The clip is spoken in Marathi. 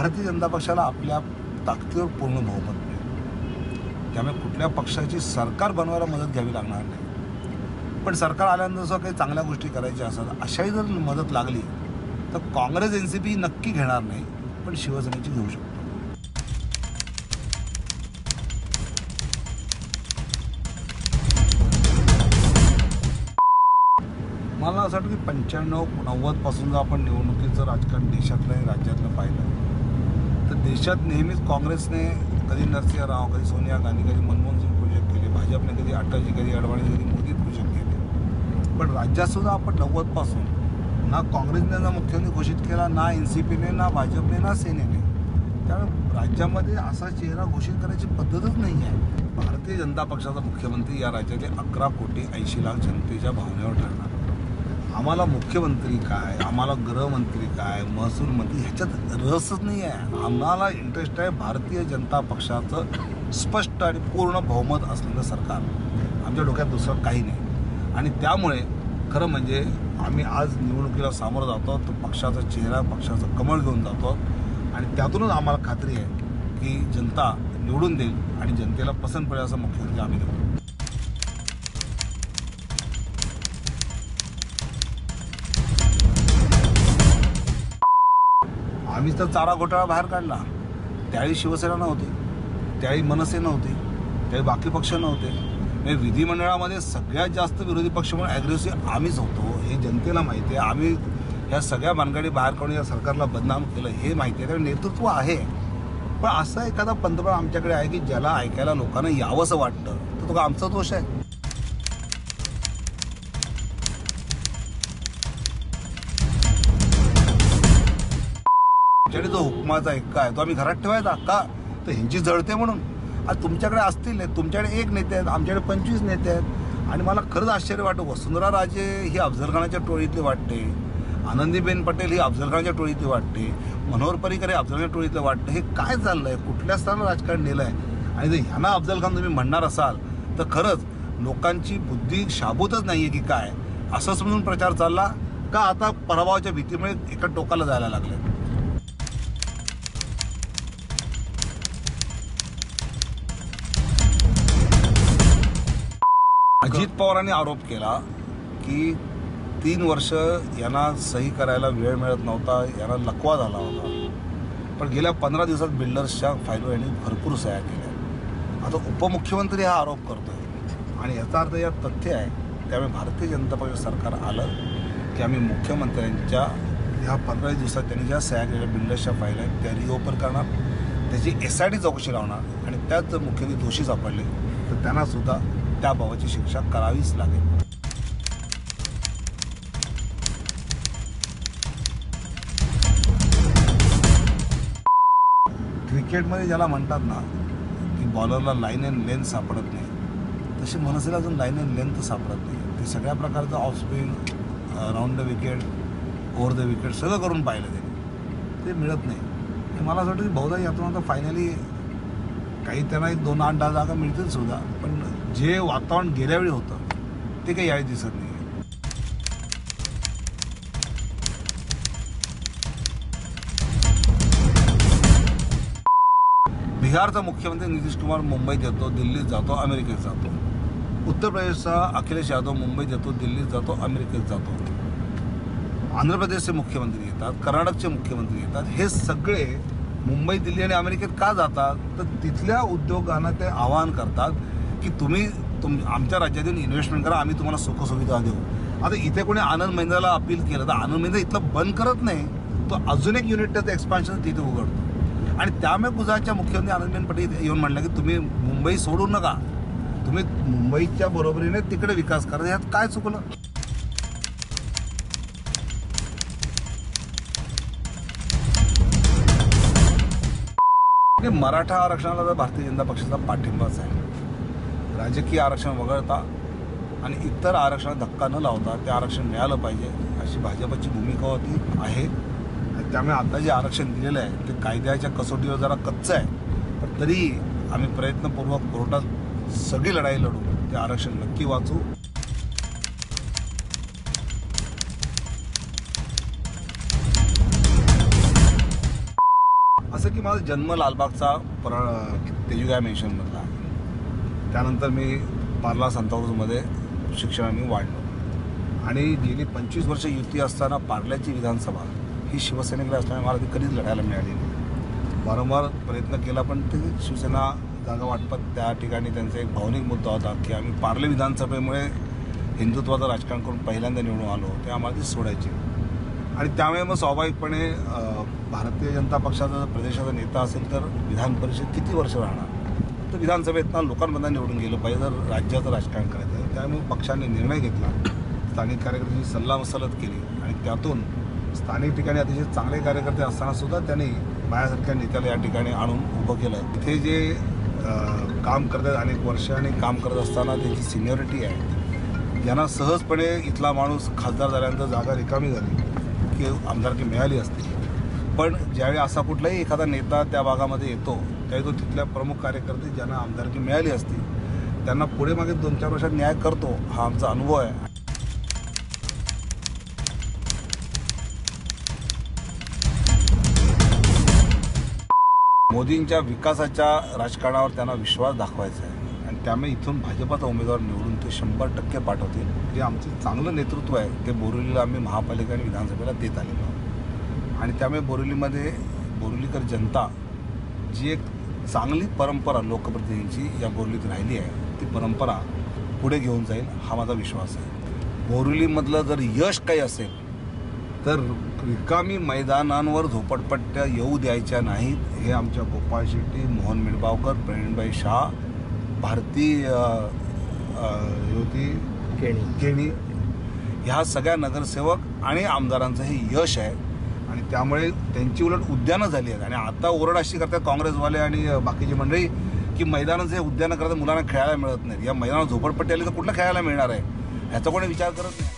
भारतीय जनता पक्षाला आपल्या ताकदीवर पूर्ण बहुमत मिळेल। त्यामुळे कुठल्या पक्षाची सरकार बनवायला मदत घ्यावी लागणार नाही। पण सरकार आल्यानंतर जसं काही चांगल्या गोष्टी करायच्या असतात अशाही जर मदत लागली तर काँग्रेस NCP नक्की घेणार नाही, पण शिवसेनेची घेऊ शकतो। मला असं वाटतं की 95-90 पासून जर आपण निवडणुकीचं राजकारण देशातलं आणि राज्यातलं पाहिलं तर देशात नेहमीच काँग्रेसने कधी नरसिंह राव, कधी सोनिया गांधी, कधी मनमोहन सिंग प्रोजेक्ट केले, भाजपने कधी अटलजी, कधी अडवाणी, कधी मोदी प्रोजेक्ट केले। पण राज्यात सुद्धा आपण 90 पासून ना काँग्रेसने ना मुख्यमंत्री घोषित केला, ना NCPने, ना भाजपने, ना सेनेने। त्यामुळे राज्यामध्ये असा चेहरा घोषित करायची पद्धतच नाही आहे। भारतीय जनता पक्षाचा मुख्यमंत्री या राज्याचे 11 कोटी 80 लाख जनतेच्या भावनेवर ठरणार। आम्हाला मुख्यमंत्री काय, आम्हाला गृहमंत्री काय, महसूल मंत्री ह्याच्यात रसच नाही आहे। आम्हाला इंटरेस्ट आहे भारतीय जनता पक्षाचं स्पष्ट आणि पूर्ण बहुमत असलेलं सरकार। आमच्या डोक्यात दुसरं काही नाही। आणि त्यामुळे खरं म्हणजे आम्ही आज निवडणुकीला सामोरं जातो तर पक्षाचा चेहरा, पक्षाचं कमळ घेऊन जातो आणि त्यातूनच आम्हाला खात्री आहे की जनता निवडून देईल आणि जनतेला पसंत पडेल असं मुख्यमंत्री आम्ही देऊ। आम्हीच तर चारा घोटाळा बाहेर काढला। त्यावेळी शिवसेना नव्हती, त्यावेळी मनसे नव्हती, त्यावेळी बाकी पक्ष नव्हते। विधिमंडळामध्ये सगळ्यात जास्त विरोधी पक्ष म्हणून ॲग्रेसिव्ह आम्हीच होतो, हे जनतेला माहिती आहे। आम्ही या सगळ्या भानगडी बाहेर काढून या सरकारला बदनाम केलं हे माहिती आहे, कारण नेतृत्व आहे। पण असा एखादा पंतप्रधान आमच्याकडे आहे की ज्याला ऐकायला लोकांना यावंसं वाटतं, तर तो का आमचा दोष आहे? आमच्याकडे जो हुकमाचा एक्का आहे तो आम्ही घरात ठेवायचा का? तर ह्यांची जळते म्हणून। आज तुमच्याकडे असतील, तुमच्याकडे 1 नेते आहेत, आमच्याकडे 25 नेते आहेत। आणि मला खरंच आश्चर्य वाटतं, वसुंधरा राजे ही अफजलखानाच्या टोळीतली वाटते, आनंदीबेन पटेल ही अफजलखानाच्या टोळीतली वाटते, मनोहर पर्रिकर हे अफजलखानाच्या टोळीतलं वाटतं। हे काय चाललंय? कुठल्या स्तराला राजकारण नेलं आहे? आणि जर ह्यांना अफजलखान तुम्ही म्हणणार असाल तर खरंच लोकांची बुद्धी शाबूतच नाही आहे की काय? असं समजून प्रचार चालला का आता पराभवाच्या भीतीमुळे एका टोकाला जायला लागले? अजित पवारांनी आरोप केला की 3 वर्ष यांना सही करायला वेळ मिळत नव्हता, यांना लकवा झाला होता। पण गेल्या 15 दिवसात बिल्डर्सच्या फाईलवर यांनी भरपूर सह्या केल्या। आता उपमुख्यमंत्री हा आरोप करतोय आणि याचा अर्थ यात तथ्य आहे। त्यामुळे भारतीय जनता पक्ष सरकार आलं की आम्ही मुख्यमंत्र्यांच्या ह्या 15 दिवसात त्यांनी ज्या सह्या केलेल्या बिल्डर्सच्या फाईल आहेत त्या रिओपन करणार, त्याची SIT चौकशी लावणार आणि त्यात जर मुख्यमंत्री दोषी सापडले तर त्यांना सुद्धा त्याबाबतची शिक्षा करावीच लागेल। क्रिकेटमध्ये ज्याला म्हणतात ना की बॉलरला लाईन अँड लेंथ सापडत नाही, तशी मनसेला अजून लाईन अँड लेंथ सापडत नाही। ते सगळ्या प्रकारचं off spin, round the wicket, over the wicket सगळं करून पाहिलं त्यांनी, ते मिळत नाही। मला असं वाटतं की बहुधा यातून आता फायनली काही त्यांना 2-8-10 जागा मिळतील सुद्धा, पण जे वातावरण गेल्या वेळी होतं ते काही यावेळी दिसत नाही। बिहारचा मुख्यमंत्री नितीश कुमार मुंबईत येतो, दिल्लीत जातो, अमेरिकेत जातो। उत्तर प्रदेशचा अखिलेश यादव मुंबईत येतो, दिल्लीत जातो, अमेरिकेत जातो। आंध्र प्रदेशचे मुख्यमंत्री येतात, कर्नाटकचे मुख्यमंत्री येतात। हे सगळे मुंबई, दिल्ली आणि अमेरिकेत का जातात? तर तिथल्या उद्योगांना ते आवाहन करतात की तुम्ही आमच्या राज्यातून इन्व्हेस्टमेंट करा, आम्ही तुम्हाला सुखसुविधा देऊ। आता इथे कोणी आनंद महिंद्राला अपील केलं तर आनंद महिंद्रा इथलं बंद करत नाही, तो अजून एक युनिट त्याचं एक्सपान्शन तिथे उघडतो। आणि त्यामुळे गुजरातच्या मुख्यमंत्री आनंदीबेन पटेल येऊन म्हणलं की तुम्ही मुंबई सोडू नका, तुम्ही मुंबईच्या बरोबरीने तिकडे विकास करा। ह्यात काय चुकलं? मराठा आरक्षणाला तर भारतीय जनता पक्षाचा पाठिंबाच आहे। राजकीय आरक्षण वगळता आणि इतर आरक्षणाला धक्का न लावता ते आरक्षण मिळालं पाहिजे अशी भाजपची भूमिका होती आहे। त्यामुळे आता जे आरक्षण दिलेलं आहे ते कायद्याच्या कसोटीवर जरा कच्चं आहे, पण तरी आम्ही प्रयत्नपूर्वक कोर्टात सगळी लढाई लढू, ते आरक्षण नक्की वाचू। असं की माझा जन्म लालबागचा तेजुगाव मेन्शनमधला आहे. त्यानंतर मी पार्ला सांताक्रूजमध्ये शिक्षणाने वाढलो आणि गेली 25 वर्ष युती असताना पार्ल्याची विधानसभा ही शिवसैनिकडे असल्याने मला ती कधीच लढायला मिळाली नाही. वारंवार प्रयत्न केला पण ते शिवसेना जागा वाटपात त्या ठिकाणी त्यांचा एक भावनिक मुद्दा होता की आम्ही पार्ले विधानसभेमुळे हिंदुत्वाचं राजकारण करून पहिल्यांदा निवडून आलो ते आम्हाला ती सोडायची आणि त्यामुळे मग स्वाभाविकपणे भारतीय जनता पक्षाचा प्रदेशाचा नेता असेल तर विधान परिषद किती वर्ष राहणार तर विधानसभेतनं लोकांमधून निवडून गेलं पाहिजे तर राज्याचं राजकारण करायचं. त्यामुळे पक्षाने निर्णय घेतला, स्थानिक कार्यकर्त्यांची सल्लामसलत केली आणि त्यातून स्थानिक ठिकाणी अतिशय चांगले कार्यकर्ते असताना सुद्धा त्यांनी माझ्यासारख्या नेत्याला या ठिकाणी आणून उभं केलं. इथे जे काम करतात अनेक वर्ष आणि काम करत असताना त्यांची सिनियरिटी आहे, ज्यांना सहजपणे इथला माणूस खासदार झाल्यानंतर जागा रिकामी झाली की आमदारकी मिळाली असते. पण ज्यावेळी असा कुठलाही एखादा नेता त्या भागामध्ये येतो त्यावेळी तो तिथल्या प्रमुख कार्यकर्ते ज्यांना आमदारकी मिळाली असती त्यांना पुढे मागे 2-4 वर्षात न्याय करतो हा आमचा अनुभव आहे. मोदींच्या विकासाच्या राजकारणावर त्यांना विश्वास दाखवायचा आहे आणि त्यामुळे इथून भाजपाचा उमेदवार निवडून ते 100% पाठवतील. जे आमचं चांगलं नेतृत्व आहे ते बोरिवलीला आम्ही महापालिका आणि विधानसभेला देत आलेलो आहोत आणि त्यामुळे बोरिवलीमध्ये बोरिवलीकर जनता जी एक चांगली परंपरा लोकप्रतिनिधींची या बोरिवलीत राहिली आहे ती परंपरा पुढे घेऊन जाईल हा माझा विश्वास आहे. बोरिवलीमधलं जर यश काही असेल तर रिकामी मैदानांवर झोपडपट्ट्या येऊ द्यायच्या नाहीत. हे आमच्या गोपाळ शेट्टी, मोहन मिडबावकर, प्रवीणभाई शाह, भारती होती केणी ह्या सगळ्या नगरसेवक आणि आमदारांचं हे यश आहे आणि त्यामुळे त्यांची उलट उद्यानं झाली आहेत. आणि आता ओरड अशी करतात काँग्रेसवाले आणि बाकीची मंडळी की मैदानाचं हे उद्यानं करतात मुलांना खेळायला मिळत नाही. या मैदानावर झोपडपट्टी आली तर कुठलं खेळायला मिळणार आहे ह्याचा कोणी विचार करत नाही.